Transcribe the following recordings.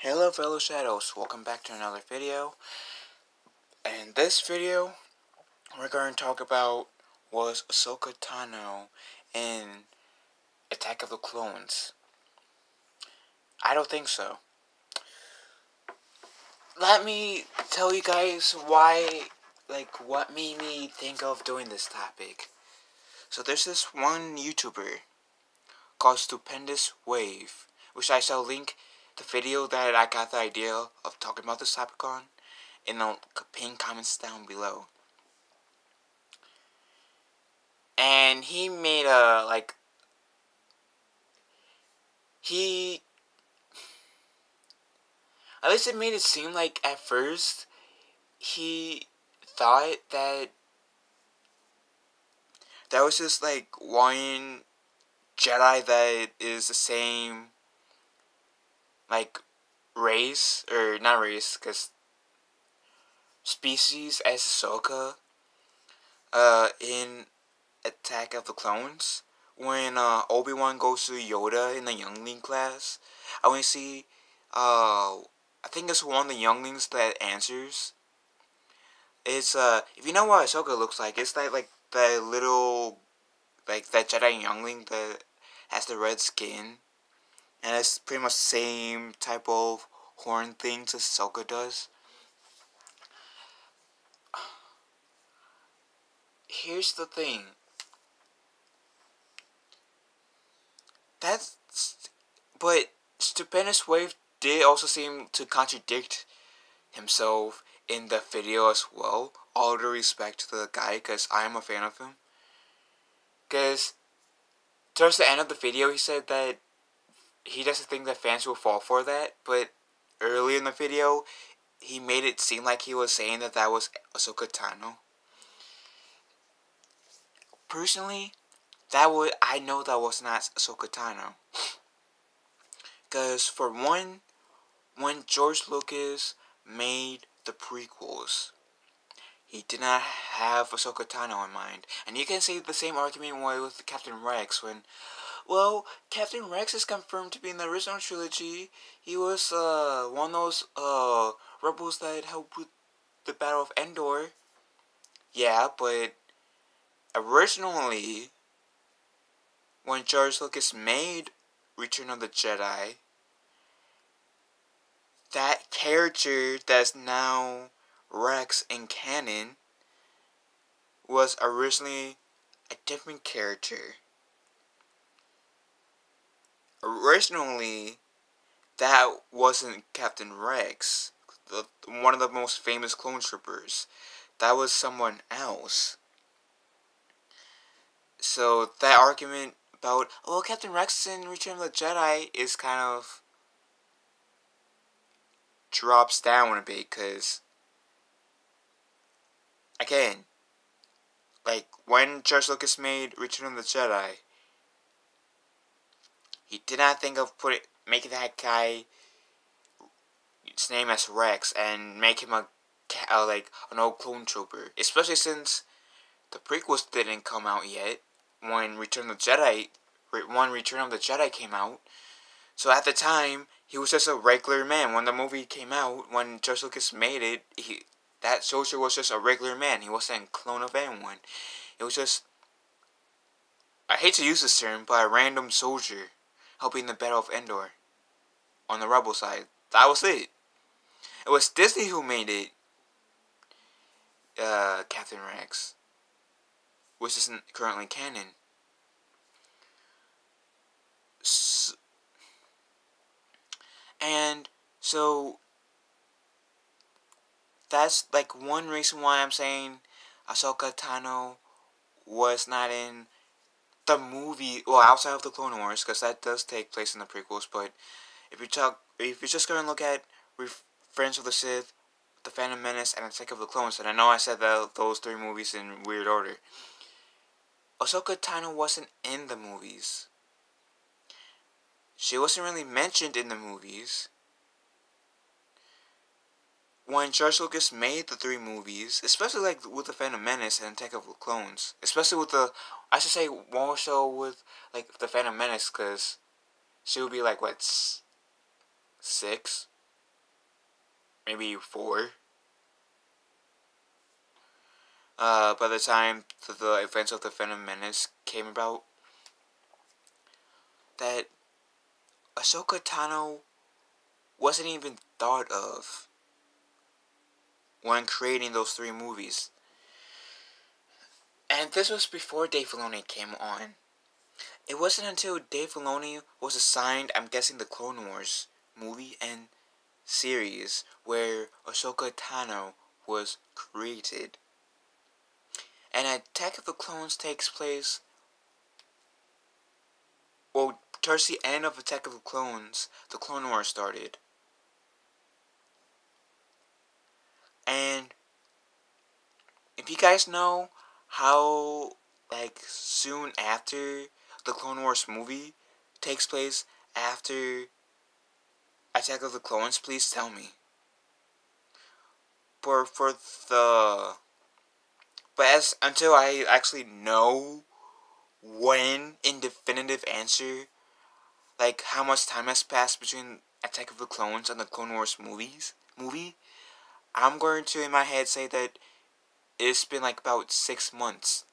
Hello fellow shadows, welcome back to another video. And this video we're going to talk about was Ashoka Tano in Attack of the Clones. I don't think so. Let me tell you guys why, what made me think of doing this topic. So there's this one YouTuber called Stupendous Wave, which I shall link the video that I got the idea of talking about this topic on in the pinned comments down below. And he made a, at least it made it seem like at first, he thought that there was just, one Jedi that is the same, race, or not race, because species as Ahsoka, in Attack of the Clones. When Obi-Wan goes to Yoda in the Youngling class, I want to see, I think it's one of the Younglings that answers. It's, if you know what Ahsoka looks like, it's like the little, that Jedi Youngling that has the red skin. And it's pretty much the same type of horn things as Ahsoka does. Here's the thing. But Stupendous Wave did also seem to contradict himself in the video as well. All due respect to the guy, because I am a fan of him. Because towards the end of the video, he said that he doesn't think that fans will fall for that. But early in the video, he made it seem like he was saying that that was Ashoka Tano. Personally, I know that was not Ashoka Tano. Because for one, when George Lucas made the prequels, he did not have Ashoka Tano in mind. And you can see the same argument with Captain Rex when, well, Captain Rex is confirmed to be in the original trilogy. He was one of those rebels that helped with the Battle of Endor. Yeah, but originally, when George Lucas made Return of the Jedi, that character that's now Rex in canon was originally a different character. Originally, that wasn't Captain Rex, one of the most famous clone troopers. That was someone else. So that argument about, well, Captain Rex in Return of the Jedi is kind of drops down a bit, because again, when George Lucas made Return of the Jedi, he did not think of making that guy his name as Rex and make him an old clone trooper, especially since the prequels didn't come out yet when Return of the Jedi came out. So at the time, he was just a regular man. When the movie came out, when George Lucas made it, that soldier was just a regular man. He wasn't a clone of anyone. It was just, I hate to use this term, but a random soldier helping the Battle of Endor on the rebel side. That was it. It was Disney who made it Captain Rex, which isn't currently canon. And so that's one reason why I'm saying Ashoka Tano was not in the movie, well, outside of the Clone Wars, because that does take place in the prequels. But if you're just going to look at Friends of the Sith, The Phantom Menace, and Attack of the Clones, and I know I said those three movies in weird order, Ashoka Tano wasn't in the movies. She wasn't really mentioned in the movies. When George Lucas made the three movies, especially with The Phantom Menace and Attack of the Clones, especially with I should say more so with The Phantom Menace, because she would be what, 6? maybe 4. By the time the events of the Phantom Menace came about, that Ashoka Tano wasn't even thought of when creating those 3 movies. And this was before Dave Filoni came on. It wasn't until Dave Filoni was assigned, I'm guessing, the Clone Wars movie and series where Ashoka Tano was created. And Attack of the Clones takes place, well, towards the end of Attack of the Clones, the Clone Wars started. And if you guys know how, like, soon after the Clone Wars movie takes place after Attack of the Clones, please tell me. For the... But until I actually know when, in definitive answer, like how much time has passed between Attack of the Clones and the Clone Wars movie, I'm going to, in my head, say that it's been like about 6 months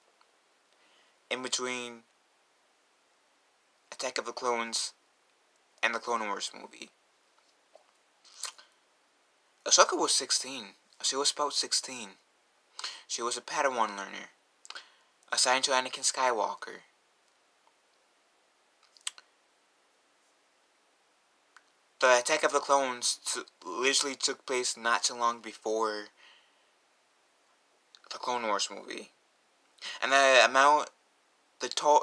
in between Attack of the Clones and the Clone Wars movie. Ahsoka was 16. She was about 16. She was a Padawan learner, assigned to Anakin Skywalker. The Attack of the Clones literally took place not too long before the Clone Wars movie. And the amount,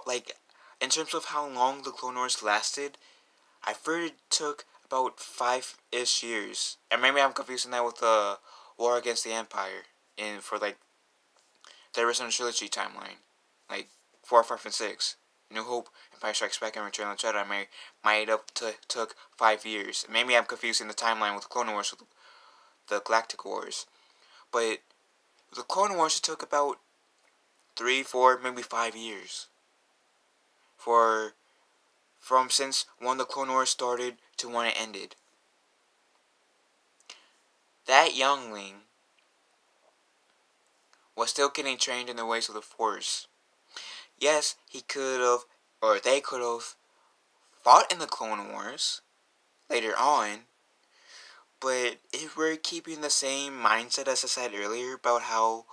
like, in terms of how long the Clone Wars lasted, I've heard it took about 5-ish years. And maybe I'm confusing that with the War Against the Empire for, like, the original trilogy timeline. Like, 4, 5, and 6. New Hope, Empire Strikes Back, and Return of the Jedi might have took 5 years. Maybe I'm confusing the timeline with the Clone Wars with the Galactic Wars. But the Clone Wars, it took about 3, 4, maybe 5 years. From since when the Clone Wars started to when it ended. That youngling was still getting trained in the ways of the Force. Yes, he could have, or they could have, fought in the Clone Wars later on, but if we're keeping the same mindset as I said earlier about how,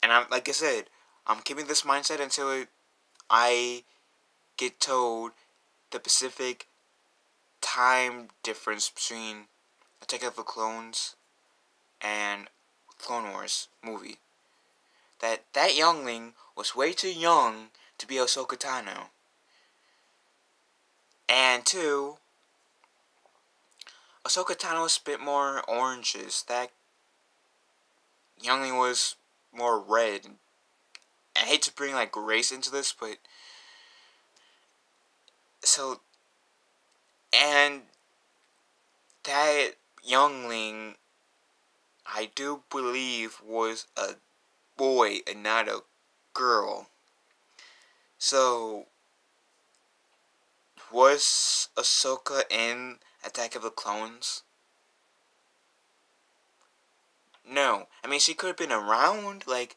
and like I said, I'm keeping this mindset until I get told the specific time difference between Attack of the Clones and Clone Wars movie. That youngling was way too young to be Ahsoka Tano. And 2, Ahsoka Tano was a bit more oranges. That youngling was more red. I hate to bring, like, race into this, but... So... And... that youngling, I do believe, was a boy and not a girl. So... was Ahsoka in Attack of the Clones? No. I mean, she could have been around, like,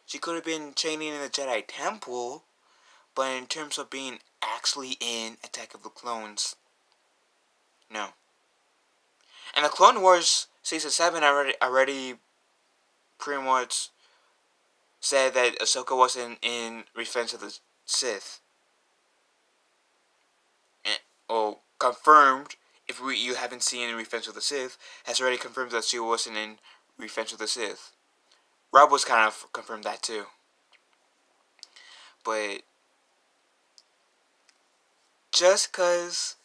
she could have been training in the Jedi Temple, but in terms of being actually in Attack of the Clones, no. And the Clone Wars Season 7 already pretty much said that Ahsoka wasn't in Revenge of the Sith. Confirmed, if you haven't seen Revenge of the Sith, has already confirmed that she wasn't in Revenge of the Sith. Rob was kind of confirmed that too. But just because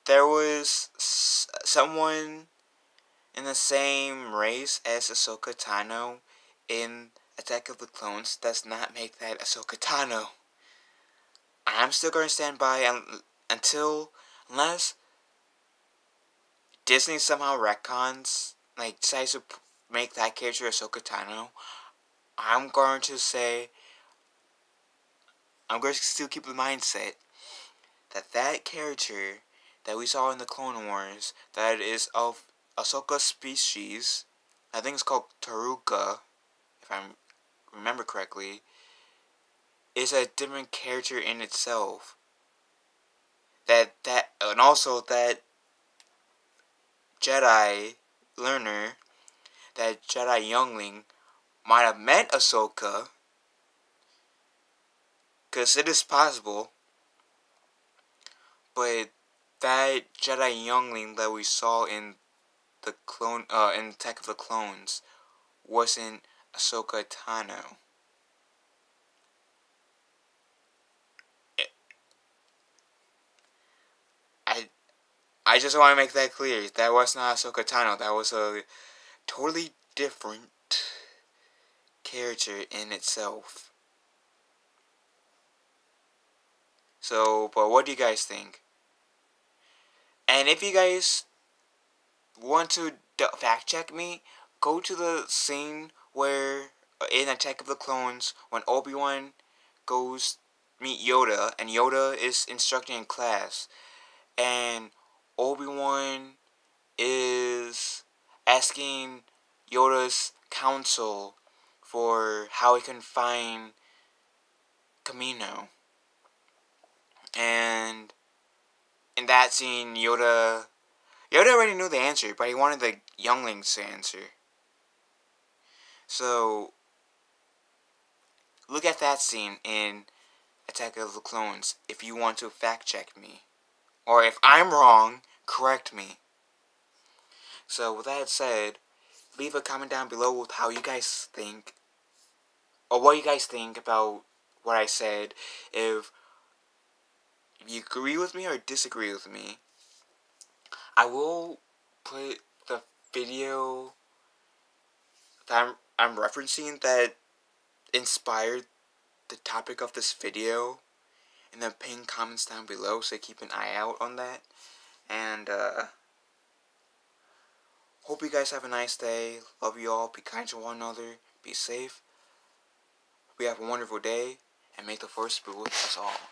there was someone in the same race as Ahsoka Tano in Attack of the Clones does not make that Ahsoka Tano. I'm still going to stand by unless Disney somehow retcons, like, decides to make that character Ahsoka Tano. I'm going to say, I'm going to still keep the mindset that character that we saw in the Clone Wars that is of Ahsoka species. I think it's called Taruka, if I remember correctly, is a different character in itself. And also that Jedi learner, that Jedi youngling, might have met Ahsoka, because it is possible, but that Jedi youngling that we saw in the in Attack of the Clones wasn't Ashoka Tano. I I just want to make that clear. That was not Ashoka Tano. That was a totally different character in itself. So, but what do you guys think? And if you guys want to fact check me, go to the scene where in Attack of the Clones when Obi-Wan goes meet Yoda and Yoda is instructing in class and Obi-Wan is asking Yoda's counsel for how he can find Kamino. And in that scene, Yoda already knew the answer, but he wanted the younglings to answer. So, look at that scene in Attack of the Clones if you want to fact check me. Or if I'm wrong, correct me. So, with that said, leave a comment down below with how you guys think, or what you guys think about what I said. If you agree with me or disagree with me, I will put the video that I'm referencing that inspired the topic of this video in the pinned comments down below, so keep an eye out on that. And hope you guys have a nice day. Love you all. Be kind to one another. Be safe. We have a wonderful day, and may the Force be with us all.